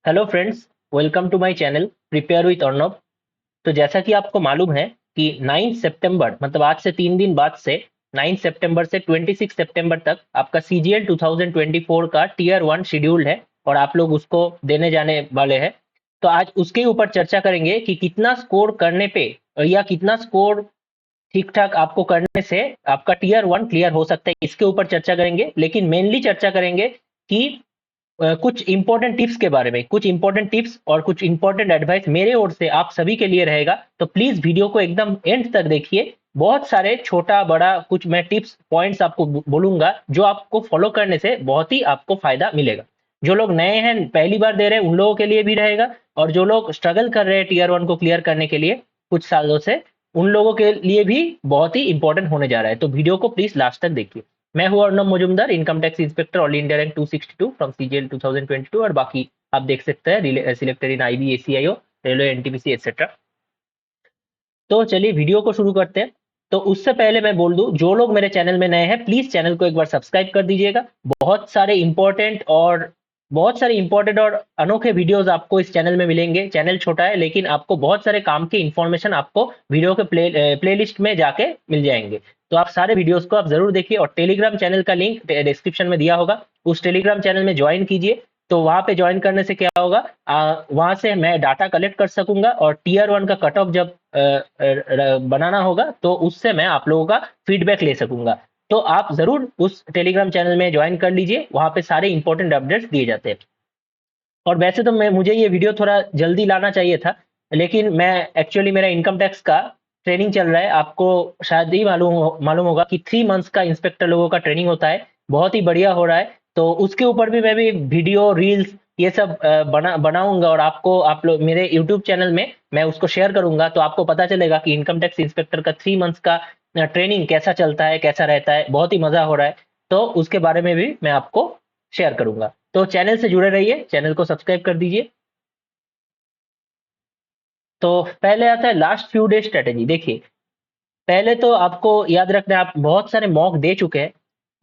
Hello friends, welcome to my channel prepare with Arnab. तो जैसा कि आपको मालूम है कि 9 सितंबर मतलब आज से 3 दिन बाद से 9 सितंबर से 26 सितंबर तक आपका सीजीएल 2024 का टीयर 1 शेड्यूल्ड है और आप लोग उसको देने जाने वाले हैं। तो आज उसके ऊपर चर्चा करेंगे कि कितना स्कोर करने पे या कितना स्कोर ठीक ठाक आपको करने से आपका टीयर 1 क्लियर हो सकता है, इसके ऊपर चर्चा करेंगे। लेकिन मेनली चर्चा करेंगे कि कुछ इंपॉर्टेंट टिप्स के बारे में, कुछ इंपॉर्टेंट टिप्स और कुछ इंपॉर्टेंट एडवाइस मेरे ओर से आप सभी के लिए रहेगा। तो प्लीज वीडियो को एकदम एंड तक देखिए। बहुत सारे छोटा बड़ा कुछ मैं टिप्स पॉइंट्स आपको बोलूंगा जो आपको फॉलो करने से बहुत ही आपको फायदा मिलेगा। जो लोग नए हैं, पहली बार दे रहे हैं, उन लोगों के लिए भी रहेगा, और जो लोग स्ट्रगल कर रहे हैं टीयर 1 को क्लियर करने के लिए कुछ सालों से, उन लोगों के लिए भी बहुत ही इंपॉर्टेंट होने जा रहा है। तो वीडियो को प्लीज लास्ट तक देखिए। मैं हूं Arnab Majumdar, income tax inspector all India rank 262 from CGL 2022, और बाकी आप देख सकते हैं selected in IB, ACIO, railway, NTPC etcetera. तो चलिए वीडियो को शुरू करते हैं। तो उससे पहले मैं बोल दूं, जो लोग मेरे चैनल में नए हैं प्लीज चैनल को एक बार सब्सक्राइब कर दीजिएगा। बहुत सारे इंपॉर्टेंट और अनोखे वीडियोस आपको इस चैनल में मिलेंगे। चैनल छोटा है लेकिन आपको बहुत सारे काम के इंफॉर्मेशन आपको वीडियो के प्लेलिस्ट में जाके मिल जाएंगे। तो आप सारे वीडियोस को आप जरूर देखिए, और टेलीग्राम चैनल का लिंक डिस्क्रिप्शन में दिया होगा, उस टेलीग्राम चैनल में ज्वाइन कीजिए। तो वहां पे ज्वाइन करने से क्या होगा, वहां से मैं डाटा कलेक्ट कर सकूंगा, और टीयर 1 का कट ऑफ जब बनाना होगा तो उससे मैं आप लोगों का फीडबैक ले सकूंगा। तो आप जरूर उस टेलीग्राम चैनल में ज्वाइन कर लीजिए, वहां पे सारे इंपॉर्टेंट अपडेट्स दिए जाते हैं। और वैसे तो मैं मुझे ये वीडियो थोड़ा जल्दी लाना चाहिए था, लेकिन मैं एक्चुअली मेरा इनकम टैक्स का ट्रेनिंग चल रहा है। आपको शायद ही मालूम होगा कि 3 मंथ्स का इंस्पेक्टर लोगों का ट्रेनिंग होता है, बहुत ही बढ़िया हो रहा है। तो उसके ऊपर भी मैं भी वीडियो रील्स ये सब बनाऊंगा, और आपको आप लोग मेरे यूट्यूब चैनल में मैं उसको शेयर करूंगा, तो आपको पता चलेगा कि इनकम टैक्स इंस्पेक्टर का 3 मंथ्स का ट्रेनिंग कैसा चलता है, कैसा रहता है। बहुत ही मजा हो रहा है। तो उसके बारे में भी मैं आपको शेयर करूंगा। तो चैनल से जुड़े रहिए, चैनल को सब्सक्राइब कर दीजिए। तो पहले आता है लास्ट फ्यू डे स्ट्रेटेजी। देखिए, पहले तो आपको याद रखना है, आप बहुत सारे मॉक दे चुके हैं,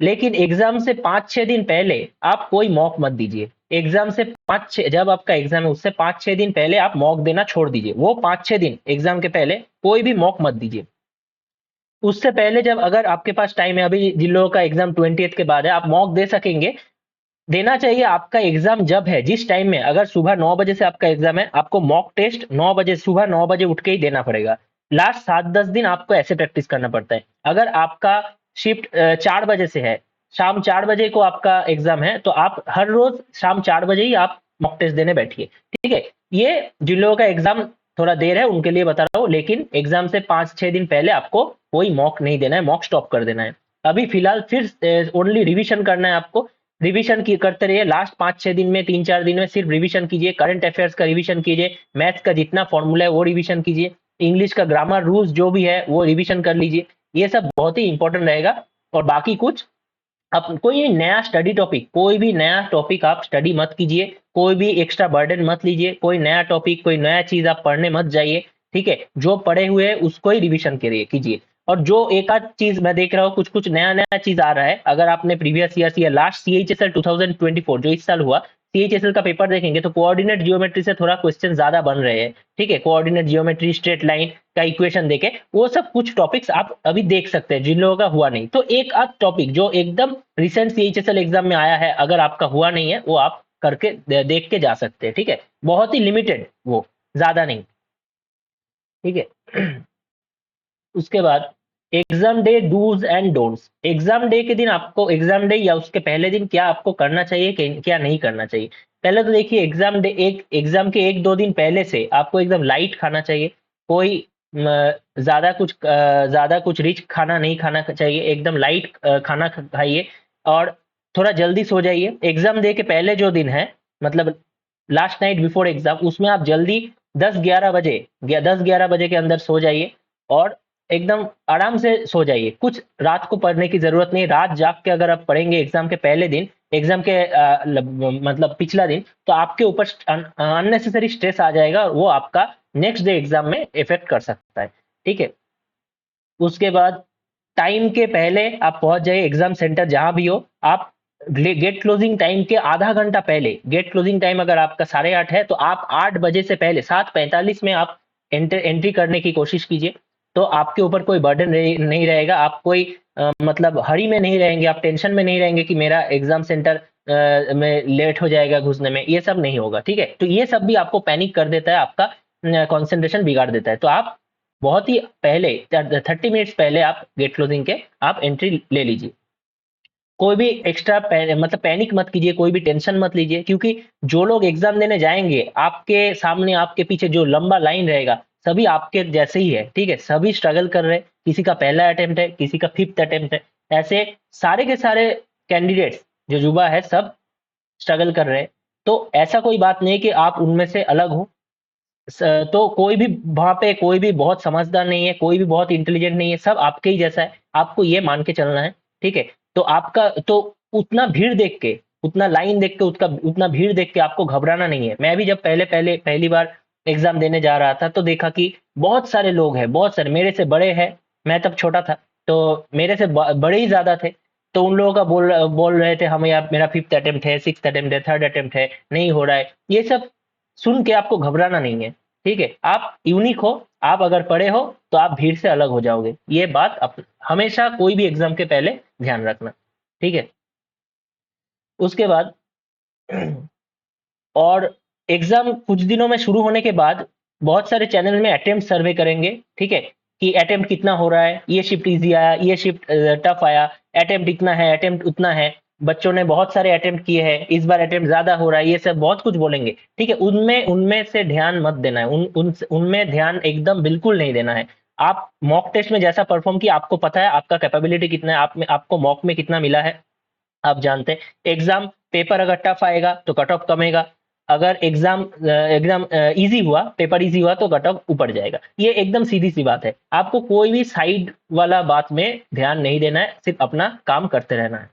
लेकिन एग्जाम से 5-6 दिन पहले आप कोई मॉक मत दीजिए। एग्जाम से 5-6, जब आपका एग्जाम है उससे 5-6 दिन पहले आप मॉक देना छोड़ दीजिए। वो 5-6 दिन एग्जाम के पहले कोई भी मॉक मत दीजिए। उससे पहले, जब अगर आपके पास टाइम है, अभी जिन लोगों का एग्जाम 20th के बाद है, आप मॉक दे सकेंगे। देना चाहिए। आपका एग्जाम जब है, जिस टाइम में, अगर सुबह 9 बजे से आपका एग्जाम है, आपको मॉक टेस्ट 9 बजे, सुबह 9 बजे उठ के ही देना पड़ेगा। लास्ट 7-10 दिन आपको ऐसे प्रैक्टिस करना पड़ता है। अगर आपका शिफ्ट 4 बजे से है, शाम 4 बजे को आपका एग्जाम है, तो आप हर रोज शाम 4 बजे ही आप मॉक टेस्ट देने बैठिए। ठीक है। ये जिन लोगों का एग्जाम थोड़ा देर है उनके लिए बता रहा हूँ, लेकिन एग्जाम से 5-6 दिन पहले आपको कोई मॉक नहीं देना है, मॉक स्टॉप कर देना है। अभी फिलहाल फिर ओनली रिविजन करना है आपको। रिवीजन की करते रहिए। लास्ट 5-6 दिन में, 3-4 दिन में सिर्फ रिवीजन कीजिए। करंट अफेयर्स का रिवीजन कीजिए, मैथ्स का जितना फॉर्मूला है वो रिवीजन कीजिए, इंग्लिश का ग्रामर रूल्स जो भी है वो रिवीजन कर लीजिए। ये सब बहुत ही इंपॉर्टेंट रहेगा। और बाकी कुछ, आप कोई नया स्टडी टॉपिक, कोई भी नया टॉपिक आप स्टडी मत कीजिए, कोई भी एक्स्ट्रा बर्डन मत लीजिए। कोई नया टॉपिक, कोई नया चीज आप पढ़ने मत जाइए। ठीक है। जो पढ़े हुए हैं उसको ही रिवीजन करिए, कीजिए। और जो एक आध चीज मैं देख रहा हूँ, कुछ कुछ नया नया चीज आ रहा है, अगर आपने प्रीवियस ईयर या लास्ट सीएचएसएल 2024 जो इस साल हुआ, सीएचएसएल का पेपर देखेंगे तो कोऑर्डिनेट जियोमेट्री से थोड़ा क्वेश्चन ज्यादा बन रहे हैं। ठीक है। कोऑर्डिनेट जियोमेट्री, स्ट्रेट लाइन का इक्वेशन देके, वो सब कुछ टॉपिक्स आप अभी देख सकते हैं जिन लोगों का हुआ नहीं। तो एक आध टॉपिक जो एकदम रिसेंट सीएचएसएल एग्जाम में आया है, अगर आपका हुआ नहीं है, वो आप करके देख के जा सकते हैं। ठीक है। बहुत ही लिमिटेड, वो ज्यादा नहीं। ठीक है। उसके बाद exam day do's and don'ts. Exam day के दिन आपको, एग्जाम डे या उसके पहले दिन क्या आपको करना चाहिए, क्या नहीं करना चाहिए। पहले तो देखिए, एग्जाम डे, एक एग्जाम के 1-2 दिन पहले से आपको एकदम लाइट खाना चाहिए। कोई ज्यादा कुछ रिच खाना नहीं खाना चाहिए। एकदम लाइट खाना खाइए, और थोड़ा जल्दी सो जाइए। एग्जाम डे के पहले जो दिन है, मतलब लास्ट नाइट बिफोर एग्जाम, उसमें आप जल्दी 10-11 बजे, 10-11 बजे के अंदर सो जाइए, और एकदम आराम से सो जाइए। कुछ रात को पढ़ने की जरूरत नहीं। रात जाग के अगर आप पढ़ेंगे एग्जाम के पहले दिन, एग्जाम के मतलब पिछला दिन, तो आपके ऊपर अननेसेसरी स्ट्रेस आ जाएगा, और वो आपका नेक्स्ट डे एग्जाम में इफेक्ट कर सकता है। ठीक है। उसके बाद टाइम के पहले आप पहुंच जाइए एग्जाम सेंटर जहां भी हो। आप गेट क्लोजिंग टाइम के आधा घंटा पहले, गेट क्लोजिंग टाइम अगर आपका 8:30 है तो आप 8 बजे से पहले 7:45 में आप एंट्री करने की कोशिश कीजिए। तो आपके ऊपर कोई बर्डन नहीं रहेगा, आप कोई मतलब हरी में नहीं रहेंगे, आप टेंशन में नहीं रहेंगे कि मेरा एग्जाम सेंटर में लेट हो जाएगा घुसने में, ये सब नहीं होगा। ठीक है, तो ये सब भी आपको पैनिक कर देता है, आपका कंसंट्रेशन बिगाड़ देता है। तो आप बहुत ही पहले 30 मिनट्स पहले आप गेट क्लोजिंग के आप एंट्री ले लीजिए। कोई भी एक्स्ट्रा मतलब पैनिक मत कीजिए, कोई भी टेंशन मत लीजिए, क्योंकि जो लोग एग्जाम देने जाएंगे आपके सामने, आपके पीछे जो लंबा लाइन रहेगा, सभी आपके जैसे ही है। ठीक है, सभी स्ट्रगल कर रहे हैं, किसी का पहला अटेम्प्ट है, किसी का 5th अटेम्प्ट है, ऐसे सारे के सारे कैंडिडेट्स जो युवा है सब स्ट्रगल कर रहे हैं। तो ऐसा कोई बात नहीं कि आप उनमें से अलग हो। तो कोई भी वहां पे कोई भी बहुत समझदार नहीं है, कोई भी बहुत इंटेलिजेंट नहीं है, सब आपके ही जैसा है, आपको ये मान के चलना है। ठीक है, तो आपका तो उतना भीड़ देख के, उतना लाइन देख के, उतना भीड़ देख के आपको घबराना नहीं है। मैं भी जब पहले पहले पहली बार एग्जाम देने जा रहा था तो देखा कि बहुत सारे लोग हैं, बहुत सारे मेरे से बड़े हैं, मैं तब छोटा था, तो मेरे से बड़े ही ज्यादा थे। तो उन लोगों का बोल रहे थे हमें, यार मेरा 5th अटेम्प्ट है, 6th अटेम्प्ट है, 3rd अटेम्प्ट है, नहीं हो रहा है, ये सब सुन के आपको घबराना नहीं है। ठीक है, आप यूनिक हो, आप अगर पढ़े हो तो आप भीड़ से अलग हो जाओगे, ये बात हमेशा कोई भी एग्जाम के पहले ध्यान रखना। ठीक है, उसके बाद और एग्जाम कुछ दिनों में शुरू होने के बाद बहुत सारे चैनल में अटेम्प्ट सर्वे करेंगे। ठीक है, कि अटेम्प्ट कितना हो रहा है, ये शिफ्ट इजी आया, ये शिफ्ट टफ आया, अटेम्प्ट इतना है, अटेम्प्ट उतना है, बच्चों ने बहुत सारे अटेम्प्ट किए हैं, इस बार अटेम्प्ट ज्यादा हो रहा है, ये सब बहुत कुछ बोलेंगे। ठीक है, उनमें उनमें से ध्यान मत देना है, उनमें ध्यान एकदम बिल्कुल नहीं देना है। आप मॉक टेस्ट में जैसा परफॉर्म किया, आपको पता है आपका कैपेबिलिटी कितना है, आपको मॉक में कितना मिला है, आप जानते हैं। एग्जाम पेपर अगर टफ आएगा तो कट ऑफ कमेगा, अगर एग्जाम एग्जाम इजी हुआ, पेपर इजी हुआ तो कट ऑफ ऊपर जाएगा। ये एकदम सीधी सी बात है, आपको कोई भी साइड वाला बात में ध्यान नहीं देना है, सिर्फ अपना काम करते रहना है।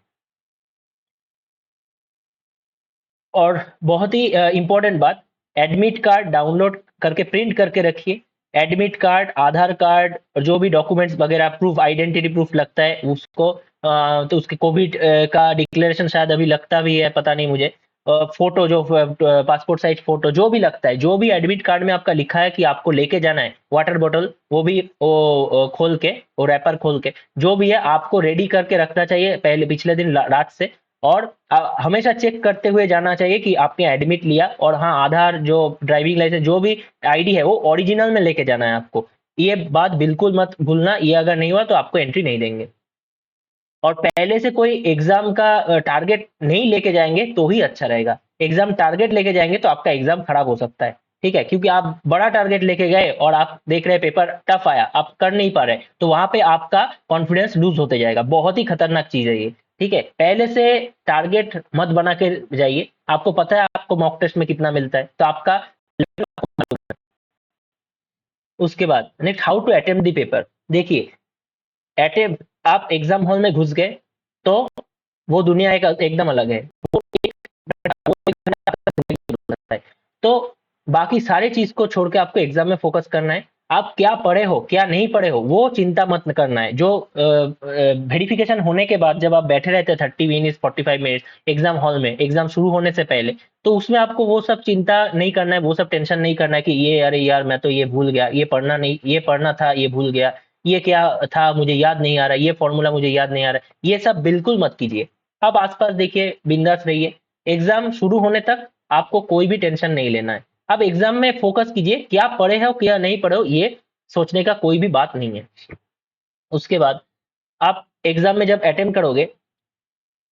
और बहुत ही इंपॉर्टेंट बात, एडमिट कार्ड डाउनलोड करके प्रिंट करके रखिए। एडमिट कार्ड, आधार कार्ड और जो भी डॉक्यूमेंट्स वगैरह प्रूफ, आइडेंटिटी प्रूफ लगता है उसको, तो उसके कोविड का डिक्लेरेशन शायद अभी लगता भी है, पता नहीं मुझे। फोटो जो पासपोर्ट साइज फोटो जो भी लगता है, जो भी एडमिट कार्ड में आपका लिखा है कि आपको लेके जाना है, वाटर बॉटल वो भी वो खोल के, वो रैपर खोल के, जो भी है आपको रेडी करके रखना चाहिए पहले पिछले दिन रात से। और हमेशा चेक करते हुए जाना चाहिए कि आपने एडमिट लिया, और हाँ, आधार, जो ड्राइविंग लाइसेंस, जो भी आईडी है वो ओरिजिनल में लेके जाना है आपको। ये बात बिल्कुल मत भूलना, ये अगर नहीं हुआ तो आपको एंट्री नहीं देंगे। और पहले से कोई एग्जाम का टारगेट नहीं लेके जाएंगे तो ही अच्छा रहेगा। एग्जाम टारगेट लेके जाएंगे तो आपका एग्जाम खराब हो सकता है। ठीक है, क्योंकि आप बड़ा टारगेट लेके गए और आप देख रहे हैं पेपर टफ आया, आप कर नहीं पा रहे, तो वहां पे आपका कॉन्फिडेंस लूज होते जाएगा। बहुत ही खतरनाक चीज है ये। ठीक है, पहले से टारगेट मत बना के जाइए, आपको पता है आपको मॉक टेस्ट में कितना मिलता है, तो आपका। उसके बाद next, how to attempt the paper. देखिए, अटेम्प्ट, आप एग्जाम हॉल में घुस गए तो वो दुनिया एकदम अलग है। वो है। तो बाकी सारी चीज को छोड़ के आपको एग्जाम में फोकस करना है। आप क्या पढ़े हो, क्या नहीं पढ़े हो, वो चिंता मत करना है। जो वेरिफिकेशन होने के बाद जब आप बैठे रहते हैं 30 मिनट 45 मिनट एग्जाम हॉल में, एग्जाम शुरू होने से पहले, तो उसमें आपको वो सब चिंता नहीं करना है, वो सब टेंशन नहीं करना है कि ये, अरे यार मैं तो ये भूल गया, ये पढ़ना नहीं, ये पढ़ना था ये भूल गया, ये क्या था मुझे याद नहीं आ रहा, ये फॉर्मूला मुझे याद नहीं आ रहा, ये सब बिल्कुल मत कीजिए। आप आसपास देखिए, बिंदास रहिए। एग्जाम शुरू होने तक आपको कोई भी टेंशन नहीं लेना है। अब एग्जाम में फोकस कीजिए, क्या पढ़े हो क्या नहीं पढ़े हो, ये सोचने का कोई भी बात नहीं है। उसके बाद आप एग्जाम में जब अटेम्प्ट करोगे,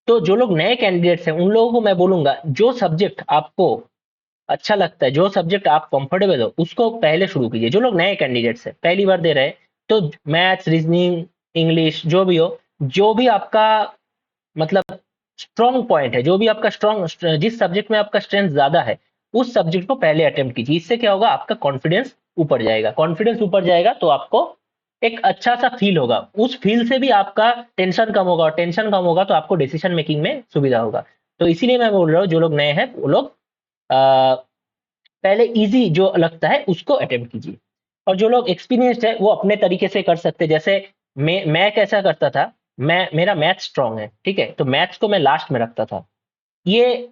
तो जो लोग नए कैंडिडेट्स हैं उन लोगों को मैं बोलूंगा, जो सब्जेक्ट आपको अच्छा लगता है, जो सब्जेक्ट आप कंफर्टेबल हो, उसको पहले शुरू कीजिए। जो लोग नए कैंडिडेट्स हैं, पहली बार दे रहे हैं, तो मैथ्स, रीजनिंग, इंग्लिश, जो भी हो, जो भी आपका मतलब स्ट्रॉन्ग पॉइंट है, जो भी आपका स्ट्रॉन्ग, जिस सब्जेक्ट में आपका स्ट्रेंथ ज्यादा है, उस सब्जेक्ट को पहले अटेम्प्ट कीजिए। इससे क्या होगा, आपका कॉन्फिडेंस ऊपर जाएगा। कॉन्फिडेंस ऊपर जाएगा तो आपको एक अच्छा सा फील होगा, उस फील से भी आपका टेंशन कम होगा, और टेंशन कम होगा तो आपको डिसीजन मेकिंग में सुविधा होगा। तो इसीलिए मैं बोल रहा हूँ, जो लोग नए हैं वो लोग पहले इजी जो लगता है उसको अटेम्प्ट कीजिए। और जो लोग एक्सपीरियंस्ड है वो अपने तरीके से कर सकते हैं। जैसे मैं कैसा करता था, मेरा मैथ स्ट्रांग है, ठीक है, तो मैथ्स को मैं लास्ट में रखता था। ये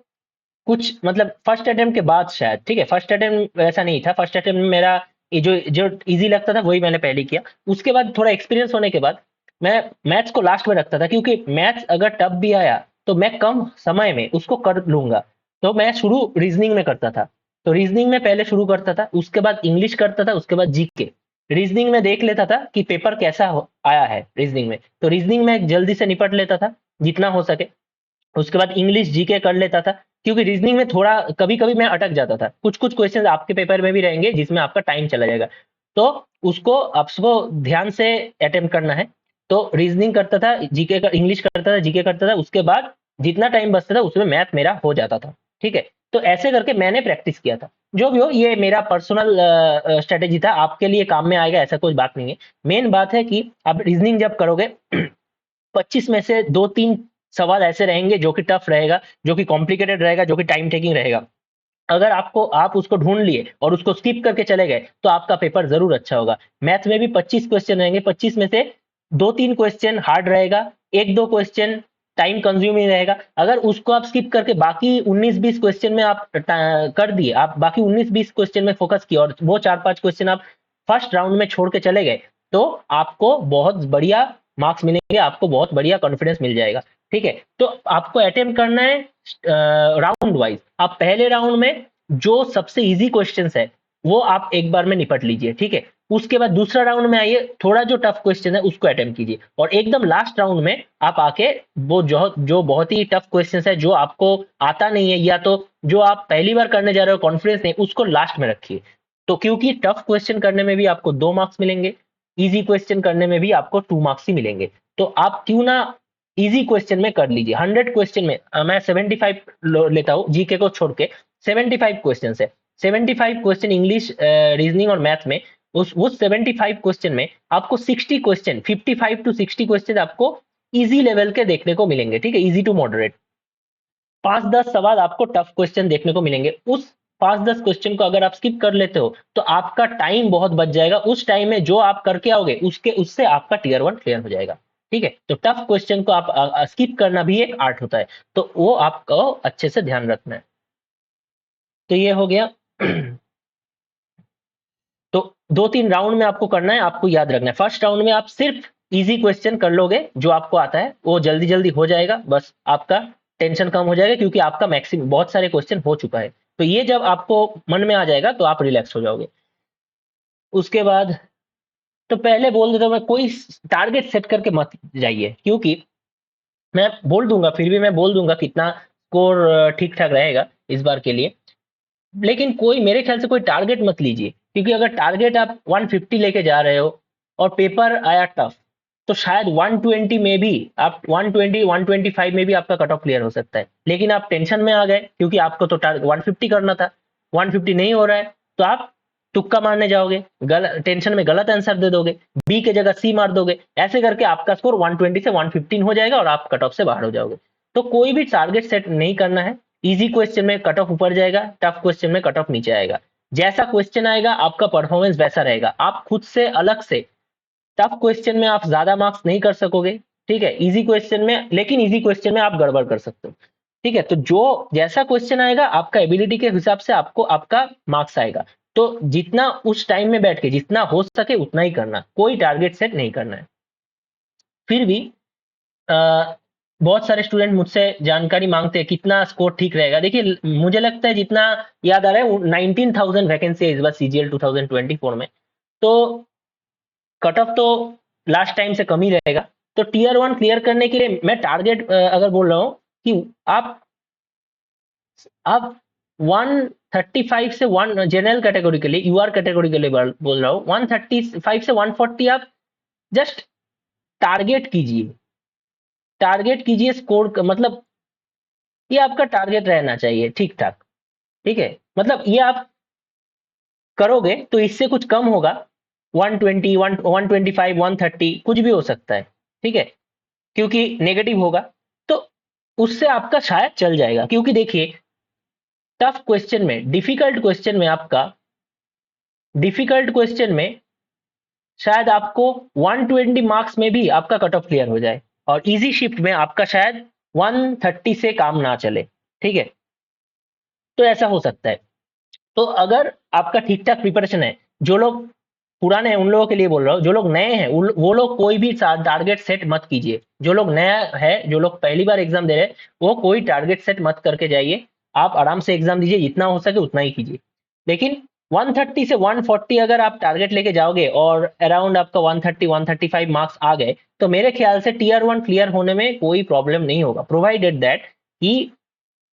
कुछ मतलब फर्स्ट अटेम्प्ट के बाद शायद, ठीक है, फर्स्ट अटेम्प्ट ऐसा नहीं था, फर्स्ट अटेम्प्ट में मेरा ये जो जो इजी लगता था वही मैंने पहले किया। उसके बाद थोड़ा एक्सपीरियंस होने के बाद मैं मैथ्स को लास्ट में रखता था, क्योंकि मैथ्स अगर टफ भी आया तो मैं कम समय में उसको कर लूंगा। तो मैं शुरू रीजनिंग में करता था, तो रीजनिंग में पहले शुरू करता था, उसके बाद इंग्लिश करता था, उसके बाद जीके। रीजनिंग में देख लेता था कि पेपर कैसा आया है रीजनिंग में, तो रीजनिंग में जल्दी से निपट लेता था जितना हो सके। उसके बाद इंग्लिश जीके कर लेता था, क्योंकि रीजनिंग में थोड़ा कभी कभी मैं अटक जाता था, कुछ कुछ क्वेश्चन आपके पेपर में भी रहेंगे जिसमें आपका टाइम चला जाएगा, तो उसको आपको ध्यान से अटेम्प्ट करना है। तो रीजनिंग करता था, जीके का इंग्लिश करता था, जीके करता था, उसके बाद जितना टाइम बचता था उसमें मैथ मेरा हो जाता था, ठीक है। तो ऐसे करके मैंने प्रैक्टिस किया था। जो भी हो, ये मेरा पर्सनल स्ट्रेटेजी था, आपके लिए काम में आएगा ऐसा कोई बात नहीं है। मेन बात है कि आप रीजनिंग जब करोगे 25 में से 2-3 सवाल ऐसे रहेंगे जो कि टफ रहेगा, जो कि कॉम्प्लिकेटेड रहेगा, जो कि टाइम टेकिंग रहेगा। अगर आप उसको ढूंढ लिए और उसको स्किप करके चले गए तो आपका पेपर जरूर अच्छा होगा। मैथ में भी 25 क्वेश्चन रहेंगे, 25 में से 2-3 क्वेश्चन हार्ड रहेगा, 1-2 क्वेश्चन टाइम कंज्यूमिंग रहेगा। अगर उसको आप स्किप करके बाकी 19-20 क्वेश्चन में आप कर दिए, आप बाकी 19-20 क्वेश्चन में फोकस किया और वो 4-5 क्वेश्चन आप फर्स्ट राउंड में छोड़ के चले गए, तो आपको बहुत बढ़िया मार्क्स मिलेंगे, आपको बहुत बढ़िया कॉन्फिडेंस मिल जाएगा, ठीक है। तो आपको अटेम्प्ट करना है राउंड वाइज। आप पहले राउंड में जो सबसे इजी क्वेश्चंस है वो आप एक बार में निपट लीजिए, ठीक है। उसके बाद दूसरा राउंड में आइए, थोड़ा जो टफ क्वेश्चन है उसको अटेम्प्ट कीजिए, और एकदम लास्ट राउंड में आप आके वो जो जो बहुत ही टफ क्वेश्चन है, जो आपको आता नहीं है या तो जो आप पहली बार करने जा रहे हो कॉन्फिडेंस नहीं, उसको लास्ट में रखिए। तो क्योंकि टफ क्वेश्चन करने में भी आपको 2 मार्क्स मिलेंगे, इजी क्वेश्चन करने में भी आपको 2 मार्क्स ही मिलेंगे। तो आप क्यों ना इजी क्वेश्चन में कर लीजिए। 100 क्वेश्चन में मैं 75 लेता हूँ, जीके को छोड़ के 75 क्वेश्चन है। 75 क्वेश्चन इंग्लिश, रीजनिंग और मैथ में, उस 75 क्वेश्चन में आपको 60 क्वेश्चन, 55 टू 60 क्वेश्चन आपको इजी लेवल के देखने को मिलेंगे, ठीक है, इजी टू मॉडरेट। 5-10 सवाल आपको टफ क्वेश्चन देखने को मिलेंगे। उस 5-10 क्वेश्चन को अगर आप स्किप कर लेते हो तो आपका टाइम बहुत बच जाएगा। उस टाइम में जो आप करके आओगे उसके उससे आपका टीयर 1 क्लियर हो जाएगा, ठीक है। तो टफ क्वेश्चन को आप स्किप करना भी एक आर्ट होता है, तो वो आपको अच्छे से ध्यान रखना है। तो ये हो गया। तो 2-3 राउंड में आपको करना है, आपको याद रखना है। फर्स्ट राउंड में आप सिर्फ इजी क्वेश्चन कर लोगे, जो आपको आता है वो जल्दी जल्दी हो जाएगा, बस आपका टेंशन कम हो जाएगा, क्योंकि आपका मैक्सिमम बहुत सारे क्वेश्चन हो चुका है। तो ये जब आपको मन में आ जाएगा तो आप रिलैक्स हो जाओगे। उसके बाद तो पहले बोल देता हूँ मैं, कोई टारगेट सेट करके मत जाइए, क्योंकि मैं बोल दूंगा, फिर भी मैं बोल दूंगा कितना स्कोर ठीक ठाक रहेगा इस बार के लिए। लेकिन कोई मेरे ख्याल से कोई टारगेट मत लीजिए, क्योंकि अगर टारगेट आप 150 लेके जा रहे हो और पेपर आया टफ, तो शायद 120 में भी आप 120 125 में भी आपका कट ऑफ क्लियर हो सकता है। लेकिन आप टेंशन में आ गए, क्योंकि आपको तो टारगेट 150 करना था, 150 नहीं हो रहा है, तो आप तुक्का मारने जाओगे, टेंशन में गलत आंसर दे दोगे, बी की जगह सी मार दोगे, ऐसे करके आपका स्कोर 120 से 115 हो जाएगा और आप कट ऑफ से बाहर हो जाओगे। तो कोई भी टारगेट सेट नहीं करना है। इजी क्वेश्चन में कट ऑफ ऊपर जाएगा, टफ क्वेश्चन में कट ऑफ नीचे आएगा। जैसा क्वेश्चन आएगा आपका परफॉर्मेंस वैसा रहेगा। आप खुद से अलग से टफ क्वेश्चन में आप ज्यादा मार्क्स नहीं कर सकोगे, ठीक है, इजी क्वेश्चन में, लेकिन इजी क्वेश्चन में आप गड़बड़ कर सकते हो, ठीक है। तो जो जैसा क्वेश्चन आएगा आपका एबिलिटी के हिसाब से आपको आपका मार्क्स आएगा। तो जितना उस टाइम में बैठ के जितना हो सके उतना ही करना, कोई टारगेट सेट नहीं करना है। फिर भी बहुत सारे स्टूडेंट मुझसे जानकारी मांगते हैं कितना स्कोर ठीक रहेगा। देखिए, मुझे लगता है जितना याद आ रहा है 19,000 वैकेंसी है इस बार सीजीएल 2024 में। तो कट ऑफ तो लास्ट टाइम से कम ही रहेगा। तो टीयर 1 क्लियर करने के लिए मैं टारगेट अगर बोल रहा हूँ कि आप 135 से 1 जनरल कैटेगरी के लिए, यूआर कैटेगरी के लिए बोल रहा हूँ, 135 से 140 आप जस्ट टारगेट कीजिए, टारगेट कीजिए स्कोर का मतलब, ये आपका टारगेट रहना चाहिए ठीक ठाक, ठीक है। मतलब ये आप करोगे तो इससे कुछ कम होगा, 120 125 130 कुछ भी हो सकता है, ठीक है, क्योंकि नेगेटिव होगा। तो उससे आपका शायद चल जाएगा, क्योंकि देखिए टफ क्वेश्चन में, डिफिकल्ट क्वेश्चन में शायद आपको 120 मार्क्स में भी आपका कट ऑफ क्लियर हो जाए, और इजी शिफ्ट में आपका शायद 130 से काम ना चले, ठीक है। तो ऐसा हो सकता है। तो अगर आपका ठीक ठाक प्रिपरेशन है, जो लोग पुराने हैं उन लोगों के लिए बोल रहा हूँ, जो लोग नए हैं वो लोग कोई भी टारगेट सेट मत कीजिए। जो लोग नया है, जो लोग पहली बार एग्जाम दे रहे हैं, वो कोई टारगेट सेट मत करके जाइए। आप आराम से एग्जाम दीजिए, जितना हो सके उतना ही कीजिए। लेकिन 130 से 140 अगर आप टारगेट लेके जाओगे और अराउंड आपका 130 135 मार्क्स आ गए, तो मेरे ख्याल से टीयर 1 क्लियर होने में कोई प्रॉब्लम नहीं होगा, प्रोवाइडेड दैट कि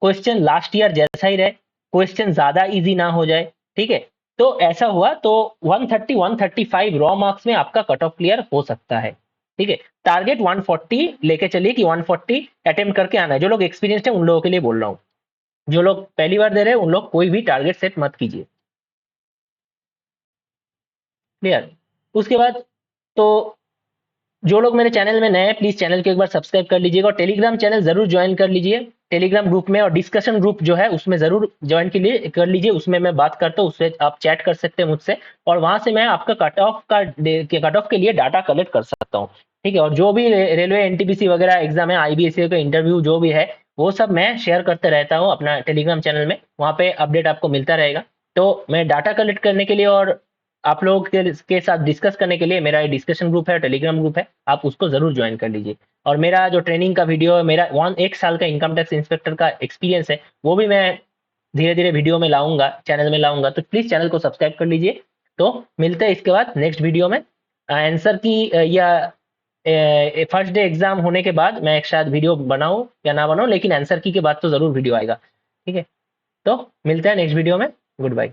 क्वेश्चन लास्ट ईयर जैसा ही रहे, क्वेश्चन ज्यादा इजी ना हो जाए, ठीक है। तो ऐसा हुआ तो 130 135 रॉ मार्क्स में आपका कट ऑफ क्लियर हो सकता है, ठीक है। टारगेट 140 लेके चलिए कि 140 अटेम्प्ट करके आना है। जो लोग एक्सपीरियंस्ड है उन लोगों के लिए बोल रहा हूँ, जो लोग पहली बार दे रहे हैं उन लोग कोई भी टारगेट सेट मत कीजिए, क्लियर। उसके बाद तो जो लोग मेरे चैनल में नए हैं, प्लीज चैनल को एक बार सब्सक्राइब कर लीजिएगा और टेलीग्राम चैनल जरूर ज्वाइन कर लीजिए। टेलीग्राम ग्रुप में और डिस्कशन ग्रुप जो है उसमें जरूर ज्वाइन के लिए कर लीजिए। उसमें मैं बात करता हूँ, उससे आप चैट कर सकते हैं मुझसे, और वहां से मैं आपका कट ऑफ के लिए डाटा कलेक्ट कर सकता हूँ, ठीक है। और जो भी रेलवे एनटीपीसी वगैरह एग्जाम है, आईबीएससी का इंटरव्यू जो भी है, वो सब मैं शेयर करते रहता हूँ अपना टेलीग्राम चैनल में। वहाँ पे अपडेट आपको मिलता रहेगा। तो मैं डाटा कलेक्ट करने के लिए और आप लोगों के साथ डिस्कस करने के लिए मेरा ये डिस्कशन ग्रुप है, टेलीग्राम ग्रुप है, आप उसको जरूर ज्वाइन कर लीजिए। और मेरा जो ट्रेनिंग का वीडियो है, मेरा 1 साल का इनकम टैक्स इंस्पेक्टर का एक्सपीरियंस है, वो भी मैं धीरे धीरे वीडियो में लाऊंगा, चैनल में लाऊंगा। तो प्लीज चैनल को सब्सक्राइब कर लीजिए। तो मिलते हैं इसके बाद नेक्स्ट वीडियो में। आंसर की या फर्स्ट डे एग्जाम होने के बाद मैं एक शायद वीडियो बनाऊं या ना बनाऊं, लेकिन आंसर की के बाद तो जरूर वीडियो आएगा, ठीक है। तो मिलते हैं नेक्स्ट वीडियो में। Good bye.